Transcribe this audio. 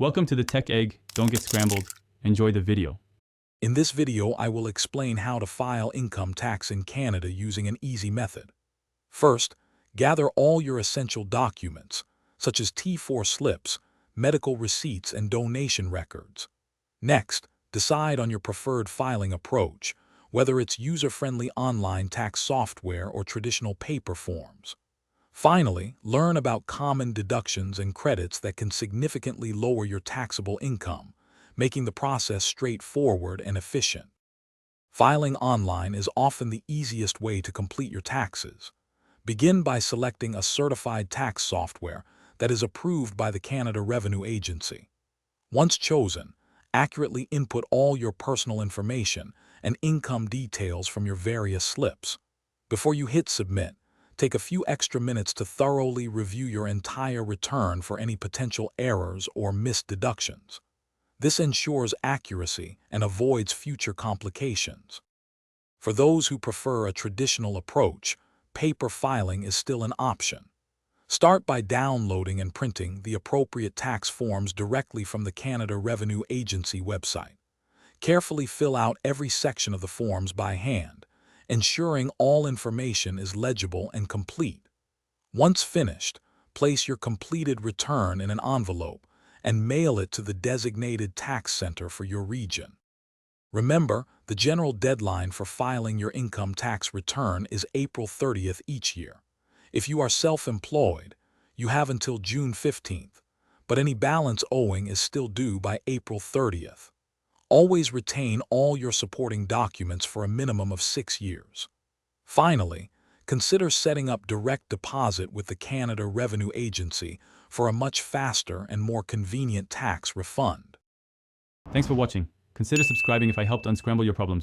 Welcome to the Tech Egg. Don't get scrambled. Enjoy the video. In this video, I will explain how to file income tax in Canada using an easy method. First, gather all your essential documents, such as T4 slips, medical receipts, and donation records. Next, decide on your preferred filing approach, whether it's user-friendly online tax software or traditional paper forms. Finally, learn about common deductions and credits that can significantly lower your taxable income, making the process straightforward and efficient. Filing online is often the easiest way to complete your taxes. Begin by selecting a certified tax software that is approved by the Canada Revenue Agency. Once chosen, accurately input all your personal information and income details from your various slips. Before you hit submit, take a few extra minutes to thoroughly review your entire return for any potential errors or missed deductions. This ensures accuracy and avoids future complications. For those who prefer a traditional approach, paper filing is still an option. Start by downloading and printing the appropriate tax forms directly from the Canada Revenue Agency website. Carefully fill out every section of the forms by hand, ensuring all information is legible and complete. Once finished, place your completed return in an envelope and mail it to the designated tax center for your region. Remember, the general deadline for filing your income tax return is April 30th each year. If you are self-employed, you have until June 15th, but any balance owing is still due by April 30th. Always retain all your supporting documents for a minimum of 6 years. Finally, consider setting up direct deposit with the Canada Revenue Agency for a much faster and more convenient tax refund. Thanks for watching. Consider subscribing if I helped unscramble your problems.